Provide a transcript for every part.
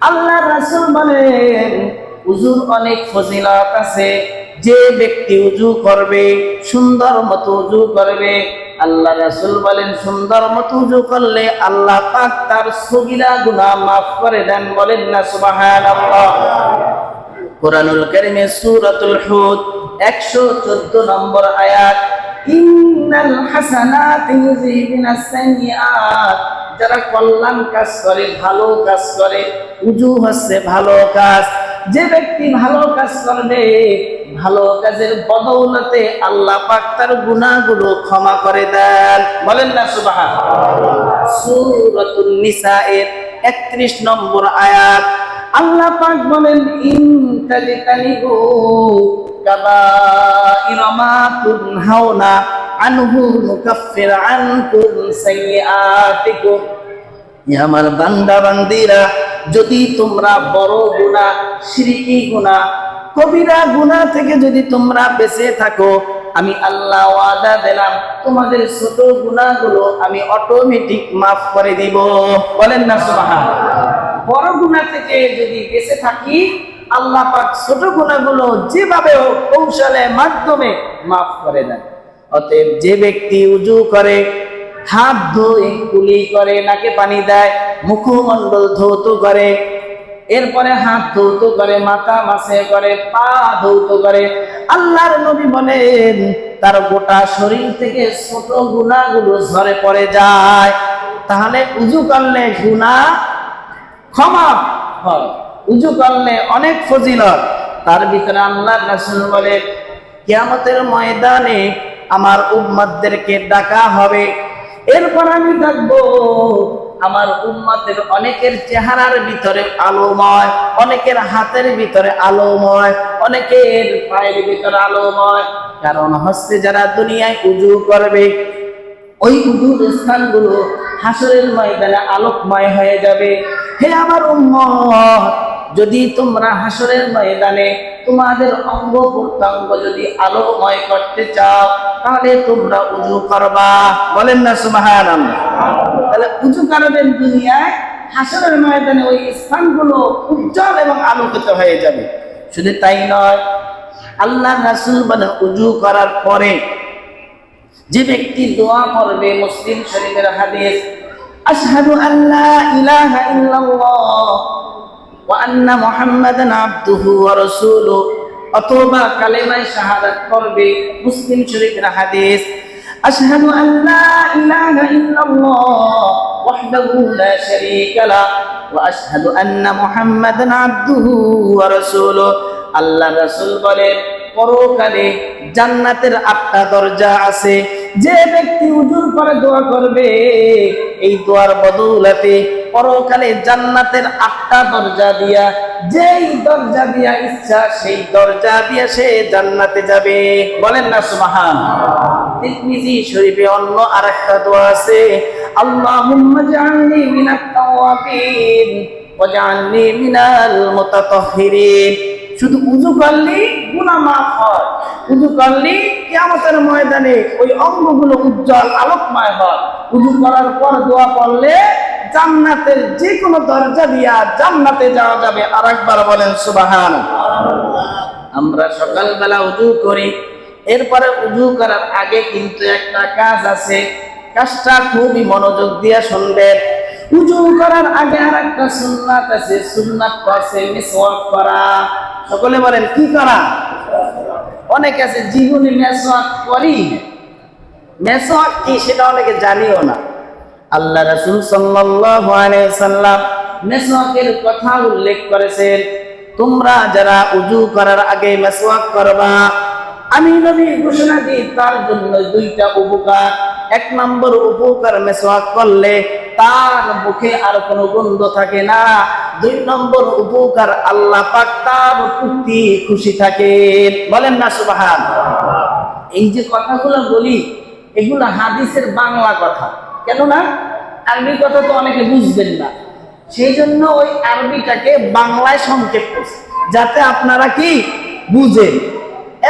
আল্লাহ রাসূল বলেন উযুর অনেক ফজিলত আছে। যে ব্যক্তি উযু করবে, সুন্দর মতো উযু করবে, আল্লাহ রাসূল বলেন সুন্দর মতো উযু করলে আল্লাহ পাক তার সগীরা গুনাহ মাফ করে দেন। বলেন না সুবহানাল্লাহ। কোরআনুল কারীমে সূরাতুল হুদ 114 নম্বর আয়াত, ইন্নাল হাসানাতি ইউযহিবুনাস সাইয়্যাত। যারা কল্যাণ কাজ করে, ভালো কাজ করে, উযু হচ্ছে ভালো কাজ। যে ব্যক্তি ভালো কাজ করবে, ভালো কাজের বদৌলতে আল্লাহ পাক তার গুনাহগুলো ক্ষমা করে দেন। বলেন না সুবহানাল্লাহ। সূরাতুন নিসা এর 31 নম্বর আয়াত, আল্লাহ পাক বলেন ইন তাজতানিবু কাবাইরা মা তুনহাউনা আনহু নুকাফির আনকুম সাইয়্যাতিকুম। আমার বান্দা বান্দিরা, যদি তোমরা বড় গুনাহ, শিরকি গুনাহ, কবিরা গুনাহ থেকে যদি তোমরা বেঁচে থাকো, আমি আল্লাহ ওয়াদা দিলাম তোমাদের ছোট গুনাহগুলো আমি অটোমেটিক মাফ করে দিব। বলেন না সুবহানাল্লাহ। বড় গুনাহ থেকে যদি বেঁচে থাকি, আল্লাহ পাক ছোট গুনাহগুলো যেভাবে হোক কৌশলের মাধ্যমে মাফ করে দেন। অতএব যে ব্যক্তি উযু করে, হাত ধোয়, কুলি করে, নাকে পানি দেয়, মুখমণ্ডল ধৌত করে, এরপরে হাত ধৌত করে, মাথা মাসে করে, পা ধৌত করে, আল্লাহর নবী বলেন তার গোটা শরীর থেকে ছোট গুনাহগুলো ঝরে পড়ে যায়। তাহলে উযু করলে গুনাহ ক্ষমা হয়, উযু করলে অনেক ফজিলত। তার ভিতরে আল্লাহর রাসূল বলে কিয়ামতের ময়দানে আমার উম্মতদেরকে ডাকা হবে। এরপর আমি দেখবো আমার উম্মতের অনেকের চেহারার ভিতরে আলোময়, অনেকের হাতের ভিতরে আলোময়, অনেকের পায়ের ভিতরে আলোময়। কারণ হচ্ছে যারা দুনিয়ায় উযু করবে, ওই উযুর স্থানগুলো হাসরের ময়দানে আলোকময় হয়ে যাবে। হে আমার উম্মত, যদি তোমরা হাসরের ময়দানে তোমাদের অঙ্গ প্রত্যঙ্গ যদি আলোময় করতে চাও, তাহলে তোমরা উযু করবা। বলেন না সুবহানাল্লাহ। তাহলে উযু করবেন দুনিয়ায়, হাসরের ময়দানে ওই স্থানগুলো উজ্জ্বল এবং আলোকিত হয়ে যাবে। শুধু তাই নয়, আল্লাহ রাসূল বলেন উযু করার পরে যে ব্যক্তি দোয়া করবে, মুসলিম শরীফের হাদিস, আশহাদু আল্লা ইলাহা ইল্লাল্লাহ ওয়া আন্না মুহাম্মাদান আবদুহু ওয়া রাসূলুহু, অথবা কালেমায়ে শাহাদাত করবে, মুসলিম শরীফের হাদিস, আশহাদু আল্লা ইলাহা ইল্লাল্লাহ ওয়াহদাহু লা শারীকা লাহু ওয়া আশহাদু আন্না মুহাম্মাদান আবদুহু ওয়া রাসূলুহু। আল্লাহ রাসূল বলেন পরকালে জান্নাতের 8টা দরজা আছে। যে ব্যক্তি উযুর পরে দোয়া করবে, এই দোয়ার বদৌলতে পরকালে জান্নাতের 8টা দরজা দিয়া, যেই দরজা দিয়া ইচ্ছা সেই দরজা দিয়া সে জান্নাতে যাবে। বলেন না সুবহানাল্লাহ। তিরমিজি শরীফে অন্য আরেকটা দোয়া আছে, আল্লাহুম্মা জাআলনি মিনাত তাওয়াবিন ওয়া জাআলনি মিনাল মুতাতাহহিরিন। শুধু উযু করলে গুনাহ মাফ হয়, উযু করলে কিয়ামতের ময়দানে ওই অঙ্গগুলো উজ্জ্বল আলোকময় হয়। উযু করার পর দোয়া করলে জান্নাতের যে কোনো দরজা দিয়া জান্নাতে যাওয়া যাবে। আরেকবার বলেন সুবহানাল্লাহ। আমরা সকালবেলা উযু করি, এরপরে উযু করার আগে কিন্তু একটা কাজ আছে, কাজটা খুবই মনোযোগ দিয়ে শুনবেন। উযু করার আগে আরেকটা সুন্নাত আছে, সুন্নাতটা আছে মিসওয়াক করা। সকলে বলেন কি করা? অনেকে আছে জীবনে মিসওয়াক করি, মিসওয়াক কি সেটা অনেকে জানিও না। আল্লাহ রাসূল সাল্লাল্লাহু আলাইহি ওয়াসাল্লাম মিসওয়াকের কথা উল্লেখ করেছেন, তোমরা যারা উযু করার আগে মিসওয়াক করবা, আমি নবী ঘোষণা দিই তার জন্য 2টা উপকার। 1 নম্বর উপকার, মিসওয়াক করলে তার মুখে আর কোনো গন্ধ থাকে না। 2 নম্বর উপকার, আল্লাহ পাক তার প্রতি খুশি থাকেন। বলেন না সুবহানাল্লাহ। এই যে কথাগুলো বলি, এগুলো হাদিসের বাংলা কথা, কেননা আরবি কথা তো অনেকে বুঝবেন না, সেই জন্য ওই আরবিটাকে বাংলায় সংক্ষেপ করছি যাতে আপনারা কি বুঝেন।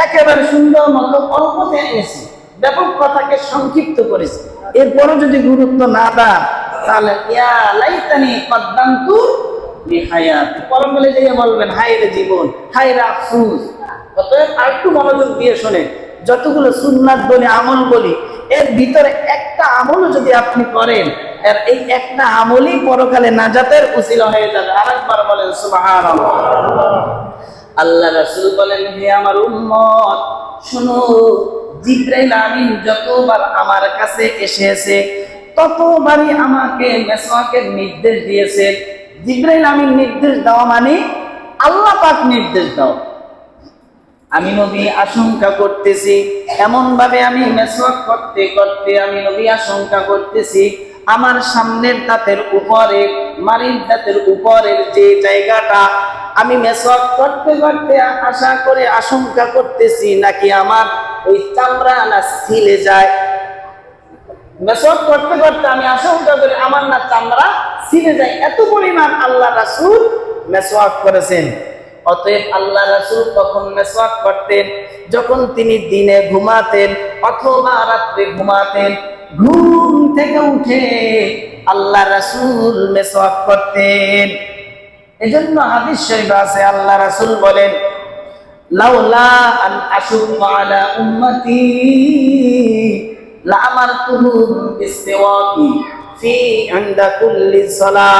একেবারে সুন্দর মতো অল্পতে এনেছি, ব্যাপক কথাকে সংক্ষিপ্ত করেছি। এরপরও যদি গুরুত্ব না দেন, তাহলে ইয়া লাইতানি কদ্দামতু লিহায়াতি, পরকালে যেয়ে বলবেন হায় রে জীবন, হায় রে আফসোস। অতএব আরেকটু মনোযোগ দিয়ে শোনেন, যতগুলো সুন্নাত বলি, আমল বলি, এর ভিতরে একটা আমলও যদি আপনি করেন, আর এই একটা আমলই পরকালে নাজাতের উসিলা হয়ে যাবে। আরেকবার বলেন সুবহানাল্লাহ। আল্লাহ রাসূল বলেন, হে আমার উম্মত শুনো, জিবরাইল আমিন যতবার আমার কাছে এসেছে ততবারই আমাকে মেসওয়াকের নির্দেশ দিয়েছে। জিবরাইল আমিন নির্দেশ দেওয়া মানে আল্লাহ পাক নির্দেশ দাও। আমি নবী আশঙ্কা করতেছি, এমন ভাবে আমি মেসওয়াক করতে করতে আমি নবী আশঙ্কা করতেছি আমার সামনের দাঁতের উপরে, মারির দাঁতের উপরের যে জায়গাটা, আমি মেসওয়াক করতে করতে আশা করে আশঙ্কা করতেছি নাকি আমার ওই চামড়া না ছিলে যায়। মেসওয়াক করতে করতে আমি আশঙ্কা করি আমার না চামড়া ছিলে যায়, এত পরিমাণ আল্লাহ রাসূল মেসওয়াক করেছেন। অতএব আল্লাহ রাসূল কখন মেসওয়াক করতেন? যখন তিনি দিনে ঘুমাতেন অথবা রাত্রে ঘুমাতেন। ঘুম থেকে উঠে আল্লাহ রাসূল মেসওয়াক করতেন। এজন্য হাদিস শরীফ আছে, আল্লাহ রাসূল বলেন, লাউলা আন আশুক্কা আলা উম্মতি লা আমারতুহুম বিসওয়াকি ফি ইনদা কুল্লি সালাহ।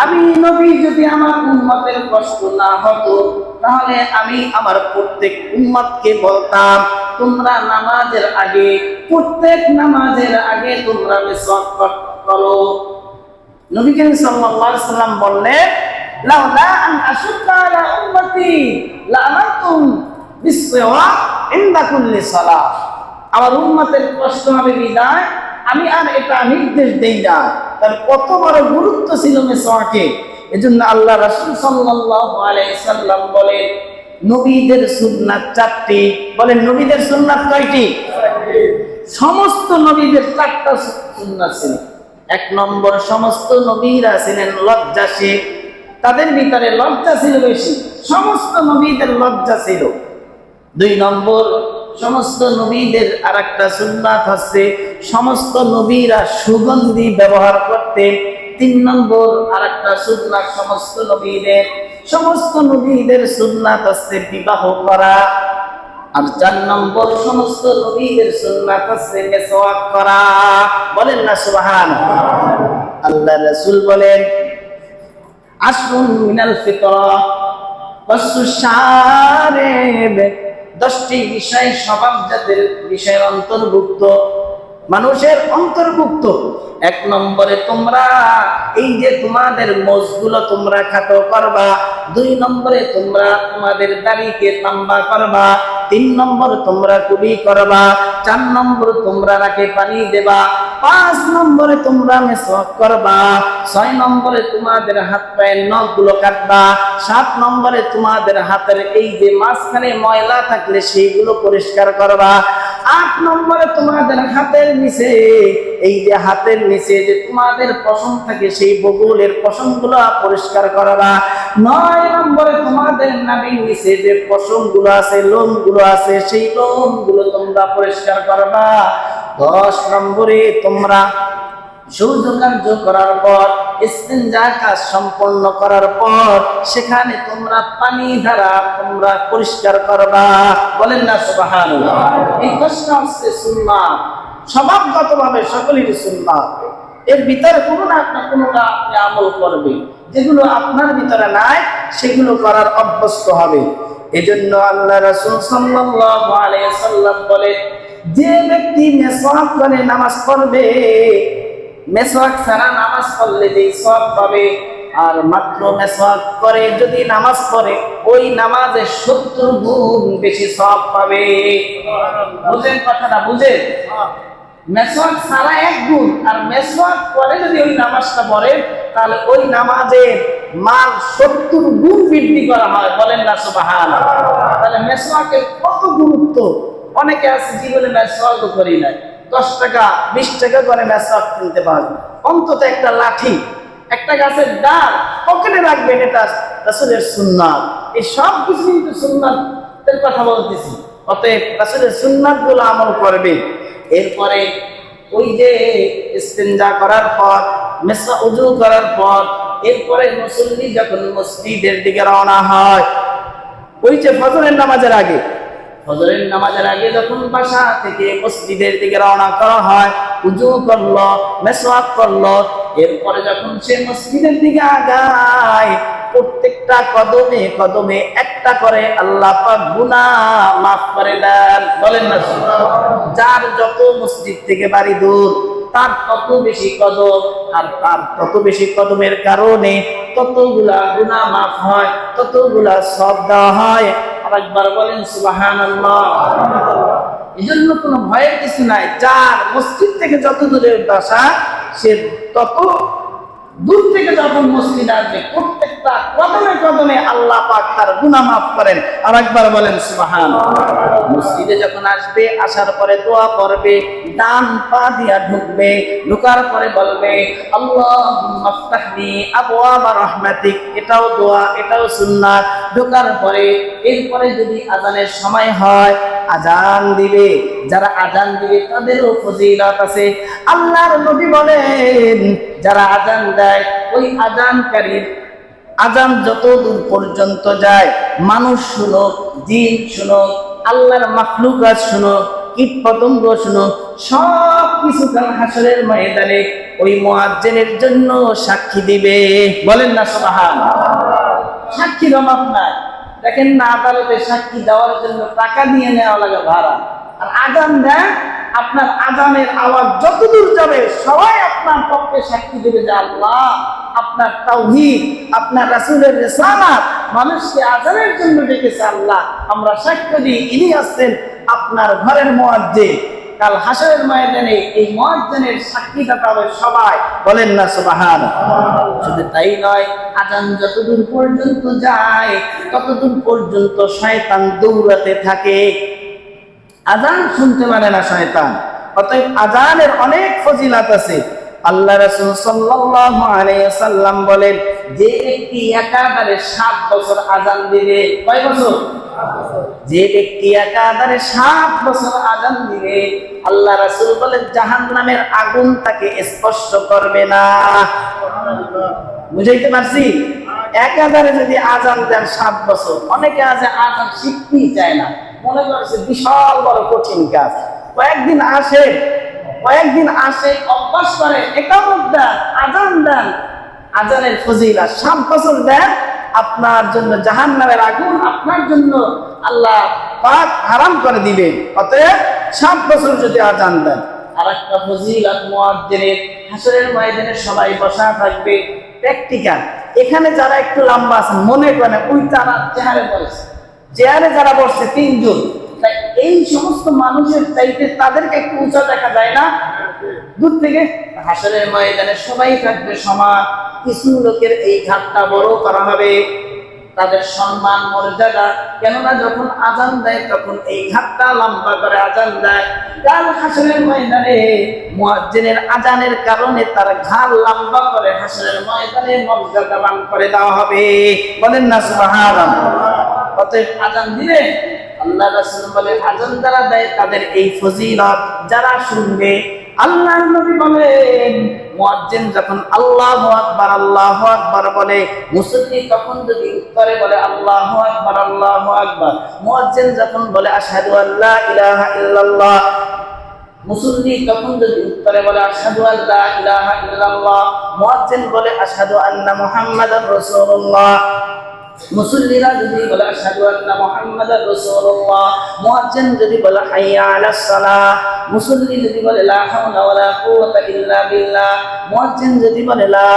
আমি নবী যদি আমার উম্মতের কষ্ট না হতো তাহলে আমি আমার প্রত্যেক উম্মতকে বলতাম তোমরা নামাজের আগে, প্রত্যেক নামাজের আগে তোমরা মিসওয়াক করো। নবী করিম সাল্লাল্লাহু আলাইহি সাল্লাম বললেন, লাউলা আন আশুক্কা আলা উম্মতি লা আমারতুম বিসওয়াক ইনদা কুল্লি সালাহ। আমার উম্মতের কষ্ট হবে বিদায় আমি আর এটা নির্দেশ দেই না। তার কত বড় গুরুত্ব ছিল মিসওয়াকে। এজন্য আল্লাহ রাসূল সাল্লাল্লাহু আলাইহি সাল্লাম বলেন, নবীদের সুন্নাত 4টি। বলেন নবীদের সুন্নাত কয়টি? সমস্ত নবীদের 4টা সুন্নাত ছিল। 1 নম্বর, সমস্ত নবীরা ছিলেন লজ্জাশীল, তাদের ভিতরে লজ্জা ছিল বেশি, সমস্ত নবীদের লজ্জা ছিল। 2 নম্বর, সমস্ত নবীদের আরেকটা সুন্নাত হচ্ছে সমস্ত নবীরা সুগন্ধি ব্যবহার করতেন। 3 নম্বর আরেকটা সুন্নাত সমস্ত নবীদের সুন্নাত হচ্ছে বিবাহ করা। আর 4 নম্বর, সমস্ত নবীদের সুন্নাত হচ্ছে মিসওয়াক করা। বলেন না সুবহানাল্লাহ। আল্লাহ রাসূল বলেন, আশরুন মিনাল ফিতরা ওয়াসু শারিব, 10টি বিষয় স্বভাবজাতের বিষয়ের অন্তর্ভুক্ত, মানুষের অন্তর্ভুক্ত। 1 নম্বরে তোমরা এই যে তোমাদের মোজগুলো তোমরা খাটো করবা। 2 নম্বরে তোমরা তোমাদের দাড়িকে লম্বা করবা। 3 নম্বর তোমরা কুবি করবা। 4 নম্বর তোমরা নাকে পানি দেবা। 5 নম্বরে তোমরা মিসওয়াক করবা। 6 নম্বরে তোমাদের হাত পায়ের নখগুলো কাটবা। 7 নম্বরে তোমাদের হাতের এই যে মাঝখানে ময়লা থাকলে সেইগুলো পরিষ্কার করবা। 8 নম্বরে তোমাদের হাতের নিচে, এই যে হাতের নিচে যে তোমাদের পশম থাকে সেই বগলের পশমগুলো পরিষ্কার করবা। 9 নম্বরে তোমাদের নাভির নিচে যে পশমগুলো আছে, লোমগুলো আছে, সেই লোমগুলো তোমরা পরিষ্কার করবা। 10 নম্বরে তোমরা সৌচ কার্য করার পর, ইস্তিনজা কাজ সম্পন্ন করার পর সেখানে তোমরা পানি দ্বারা তোমরা পরিষ্কার করবা। বলেন না সুবহানাল্লাহ। এই 10টা হচ্ছে সুন্নাত, স্বভাবগতভাবে সকলেরই সুন্নাত। এর ভিতরে কোনো না কোনোটা আপনি আমল করবে, যেগুলো আপনার ভিতরে নাই সেগুলো করার অভ্যস্ত হবে। এজন্য আল্লাহ রাসূল সাল্লাল্লাহু আলাইহি সাল্লাম বলেন, যে ব্যক্তি মিসওয়াক করে নামাজ পড়বে, মিসওয়াক ছাড়া নামাজ পড়লে যেই সওয়াব পাবে, আর মাত্র মিসওয়াক করে যদি নামাজ পড়ে ওই নামাজে 70 গুণ বেশি সওয়াব পাবে। বুঝেন কথাটা? বুঝেন? মিসওয়াক ছাড়া 1 গুণ, আর মিসওয়াক করে যদি ওই নামাজটা পড়ে তাহলে ওই নামাজের মান 70 গুণ বৃদ্ধি করা হয়। বলেন না সুবহানাল্লাহ। তাহলে মিসওয়াকের কত গুরুত্ব। অনেকে আছে জীবনে মিসওয়াকও করি না, 10 টাকা 20 টাকা করে মিসওয়াক কিনতে পারবে। অন্তত একটা লাঠি, একটা গাছের ডাল পকেটে রাখবেন, এটা রাসূলের সুন্নাত। এই সব কিছু কিন্তু সুন্নাতের কথা বলতেছি। অতএব রাসূলের সুন্নাতগুলো আমল করবে। এরপরে ওই যে ইস্তিনজা করার পর, ওযু করার পর এরপরে মুসল্লি যখন মসজিদের দিকে রওনা হয়, ওই যে ফজরের নামাজের আগে, ফজরের নামাজের আগে যখন বাসা থেকে মসজিদের দিকে রওনা করা হয়, উযু করলো, মেসওয়াক করলো, এরপরে যখন সে মসজিদের দিকে আগায়, প্রত্যেকটা কদমে কদমে একটা করে আল্লাহ পাক গুনাহ মাফ করে দেন। বলেন না, যার যত মসজিদ থেকে বাড়ি দূর তার তত বেশি কদম, আর তার তত বেশি কদমের কারণে ততগুলা গুনাহ মাফ হয়, ততগুলা সওয়াব দেওয়া হয়। আরেকবার বলেন সুবহানাল্লাহ। এজন্য কোনো ভয়ের কিছু নাই, যার মসজিদ থেকে যত দূরে বাসা সে তত দূর থেকে যখন মসজিদ আসবে প্রত্যেকটা কদমে কদমে আল্লাহ পাক তার গুনাহ মাফ করেন। আরেকবার বলেন সুবহানাল্লাহ। মসজিদে যখন আসবে, আসার পরে দোয়া করবে, ডান পা দিয়া ঢুকবে, ঢোকার পরে বলবে আল্লাহুম্মা ফতাহলি আবওয়াবা রাহমাতিক, এটাও দোয়া, এটাও সুন্নাত। ঢোকার পরে এরপরে যদি আজানের সময় হয় আজান দিবে, যারা আজান দিবে তাদেরও ফজিলত আছে। আল্লাহর নবী বলেন যারা আজান দেয় ওই আজানকারীর আজান যত দূর পর্যন্ত যায়, মানুষ শুনো, জিন শুনো, আল্লাহর মাখলুকাত শুনো, কীট পতঙ্গ শুনো, সব কিছু কাল হাসরের ময়দানে ওই মুয়াজ্জিনের জন্য সাক্ষী দিবে। বলেন না সুবহানাল্লাহ। সাক্ষী জমা নাই, দেখেন না আদালতে সাক্ষী দেওয়ার জন্য টাকা দিয়ে নেওয়া লাগে ভাড়া, আর আজান দেয় আপনার আজানের আওয়াজ যতদূর যাবে সবাই আপনার পক্ষে সাক্ষী দেবে যে আল্লাহ আপনার তাওহীদ, আপনার রাসূলের রিসালাত মানুষকে আজানের জন্য ডেকেছে। আল্লাহ আমরা সাক্ষ্য দিই ইনি আছেন আপনার ঘরের মুয়াজ্জিন। কাল হাসরের ময়দানে এই মুয়াজ্জিনের সাক্ষীদাতা হবে সবাই। বলেন না সুবহানাল্লাহ। শুধু তাই নয়, আজান যতদূর পর্যন্ত যায় ততদূর পর্যন্ত শয়তান দৌড়াতে থাকে, আজান শুনতে পারে না শয়তান। অতএব আজানের অনেক ফজিলত আছে। আল্লাহ রাসূল সাল্লাল্লাহু আলাইহি ওয়াসাল্লাম বলেন যে ব্যক্তি একাধারে 7 বছর আজান দিবে, কয় বছর? যে ব্যক্তি একাধারে 7 বছর আজান দিবে, আল্লাহ রাসূল বলেন জাহান্নামের আগুন তাকে স্পর্শ করবে না। বুঝাইতে পারছি? একাধারে যদি আজান দেন 7 বছর, অনেকে আছে আজান শিখতেই চায় না, মনে করছে বিশাল বড় কঠিন কাজ। কয়েকদিন আসে অভ্যাস করে, একামত দেন, আজান দেন, আজানের ফজিলত 7 বছর দেন, আপনার জন্য জাহান্নামের আগুন আপনার জন্য আল্লাহ পাক হারাম করে দিবেন। অতএব 7 বছর যদি আজান দেন। আর একটা ফজিলত মুয়াজ্জিনের, হাসরের ময়দানে সবাই বসা থাকবে, প্র্যাকটিক্যাল। এখানে যারা একটু লম্বা আছেন মনে করেন ওই তারা চেহারে বসে, চেয়ারে যারা বসছে 3 জন, এই সমস্ত মানুষের চাইতে তাদেরকে একটু উঁচা দেখা যায় না দূর থেকে? হাসরের ময়দানে সবাই থাকবে সমান, কিছু লোকের এই ঘাটটা বড় করা হবে, তাদের সম্মান মর্যাদা, কেননা যখন আজান দেয় তখন এই ঘাটটা লম্বা করে আজান দেয়। কাল হাসরের ময়দানে মুয়াজ্জিনের আজানের কারণে তার ঘাড় লম্বা করে হাসরের ময়দানে মর্যাদাবান করে দেওয়া হবে। বলেন না সুবহানাল্লাহ। অতএব আজান দিলে আল্লাহ রাসূল বলে আজান যারা দেয় তাদের এই ফজিলত যারা শুনবে। আল্লাহর নবী বলেন মুয়াজ্জিন যখন আল্লাহু আকবার বলে, মুসল্লি তখন যদি উত্তরে বলে আল্লাহু আকবার, মুয়াজ্জিন যখন বলে আশহাদু আল্লা ইলাহা ইল্লাল্লাহ, মুসল্লি তখন যদি উত্তরে বলে আশহাদু আল্লা ইলাহা ইল্লাল্লাহ, মুয়াজ্জিন বলে আশহাদু আন্না মুহাম্মাদার রাসূলুল্লাহ, মুসল্লিরা যদি বলে আশহাদু আন্না মুহাম্মাদার রাসূলুল্লাহ, মুয়াজ্জিন যদি বলে হাইয়া আলাস সালাহ, মুসল্লি যদি বলে লা হাওলা ওয়ালা কুওয়াতা ইল্লা বিল্লাহ, মুয়াজ্জিন যদি বলে লা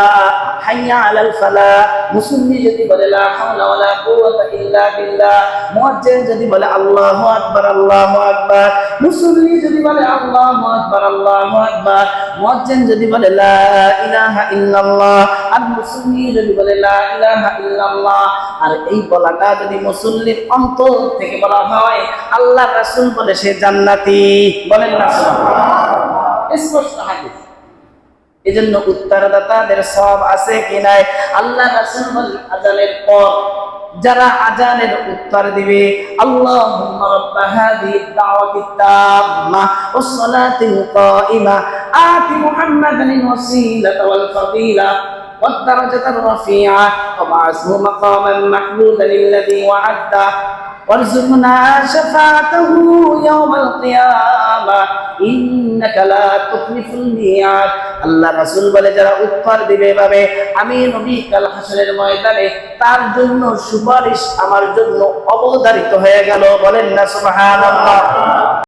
হাইয়া আলাল ফালাহ, মুসল্লি যদি বলে লা হাওলা ওয়ালা কুওয়াতা ইল্লা বিল্লাহ, মুয়াজ্জিন যদি বলে আল্লাহু আকবার, মুসল্লি যদি বলে আল্লাহু আকবার, মুয়াজ্জিন যদি বলে লা ইলাহা ইল্লাল্লাহ, আর মুসল্লি যদি বলে লা ইলাহা ইল্লাল্লাহ। আর এই বলাটা যদি মুসল্লির অন্তর থেকে বলা হয়, আল্লাহ রাসূল বলে সে জান্নাতি। বলেন না সুবহানাল্লাহ। স্পষ্ট হাদিস। এজন্য উত্তরদাতাদের সওয়াব আছে কি নাই? আল্লাহ রাসূল বলেন আজানের পর যারা আজানের উত্তর দিবে, আল্লাহুম্মা রাব্বা হাযিহি দাওয়াতিত তাম্মা ওয়াস সালাতিল কাইমা আতি মুহাম্মাদানিল ওয়াসিলাতা ওয়াল ফাদিলা والدرجة الرفيعة وابعثه مقاما محمودا الذي وعده وارزقنا شفاعته يوم القيامة إنك لا تخلف الميعاد আল্লাহ রাসূল বলে যারা উত্তর দিবে ভাবে আমি নবী কাল হাসরের ময়দানে তার জন্য সুপারিশ আমার জন্য অবধারিত হয়ে গেল বলেন না সুবহানাল্লাহ